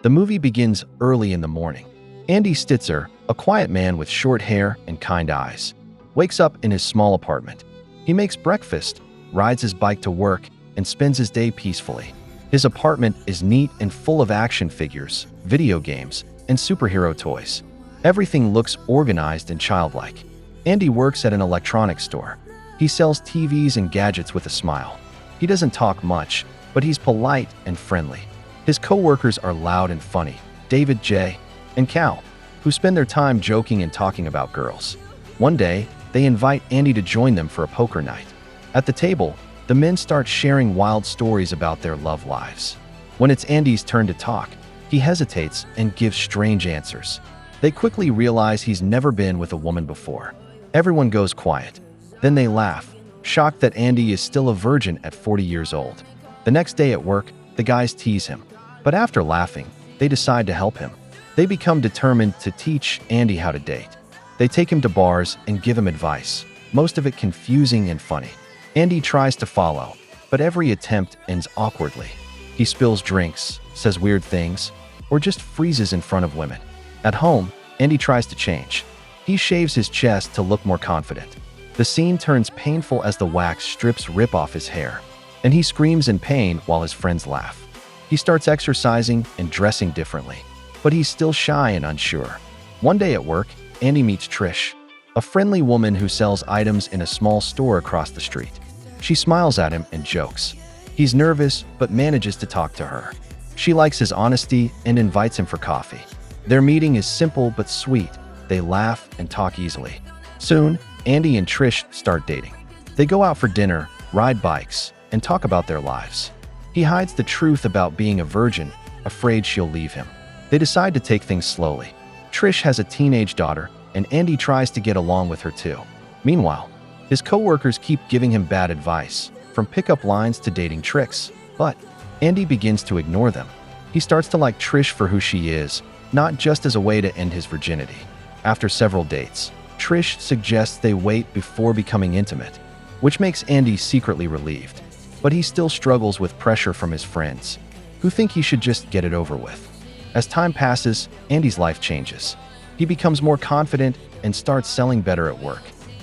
The movie begins early in the morning. Andy Stitzer, a quiet man with short hair and kind eyes, wakes up in his small apartment. He makes breakfast, rides his bike to work, and spends his day peacefully. His apartment is neat and full of action figures, video games, and superhero toys. Everything looks organized and childlike. Andy works at an electronics store. He sells TVs and gadgets with a smile. He doesn't talk much, but he's polite and friendly. His co-workers are loud and funny, David, Jay, and Cal, who spend their time joking and talking about girls. One day, they invite Andy to join them for a poker night. At the table, the men start sharing wild stories about their love lives. When it's Andy's turn to talk, he hesitates and gives strange answers. They quickly realize he's never been with a woman before. Everyone goes quiet. Then they laugh, shocked that Andy is still a virgin at 40 years old. The next day at work, the guys tease him. But after laughing, they decide to help him. They become determined to teach Andy how to date. They take him to bars and give him advice, most of it confusing and funny. Andy tries to follow, but every attempt ends awkwardly. He spills drinks, says weird things, or just freezes in front of women. At home, Andy tries to change. He shaves his chest to look more confident. The scene turns painful as the wax strips rip off his hair, and he screams in pain while his friends laugh. He starts exercising and dressing differently, but he's still shy and unsure. One day at work, Andy meets Trish, a friendly woman who sells items in a small store across the street. She smiles at him and jokes. He's nervous, but manages to talk to her. She likes his honesty and invites him for coffee. Their meeting is simple but sweet. They laugh and talk easily. Soon, Andy and Trish start dating. They go out for dinner, ride bikes, and talk about their lives. He hides the truth about being a virgin, afraid she'll leave him. They decide to take things slowly. Trish has a teenage daughter, and Andy tries to get along with her too. Meanwhile, his co-workers keep giving him bad advice, from pickup lines to dating tricks. But Andy begins to ignore them. He starts to like Trish for who she is, not just as a way to end his virginity. After several dates, Trish suggests they wait before becoming intimate, which makes Andy secretly relieved. But he still struggles with pressure from his friends, who think he should just get it over with. As time passes, Andy's life changes. He becomes more confident and starts selling better at work.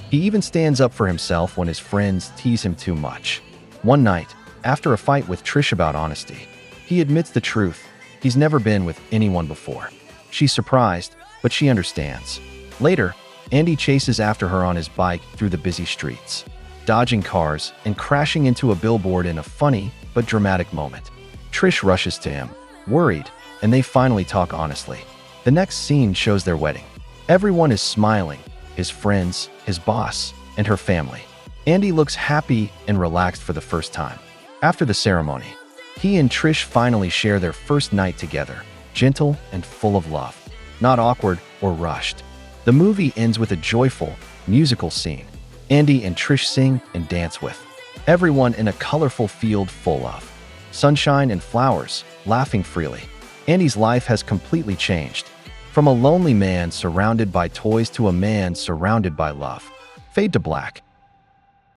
He even stands up for himself when his friends tease him too much. One night, after a fight with Trish about honesty, he admits the truth. He's never been with anyone before. She's surprised, but she understands. Later, Andy chases after her on his bike through the busy streets, dodging cars and crashing into a billboard in a funny but dramatic moment. Trish rushes to him, worried, and they finally talk honestly. The next scene shows their wedding. Everyone is smiling, his friends, his boss, and her family. Andy looks happy and relaxed for the first time. After the ceremony, he and Trish finally share their first night together, gentle and full of love, not awkward or rushed. The movie ends with a joyful, musical scene. Andy and Trish sing and dance with everyone in a colorful field full of sunshine and flowers, laughing freely. Andy's life has completely changed. From a lonely man surrounded by toys to a man surrounded by love. Fade to black.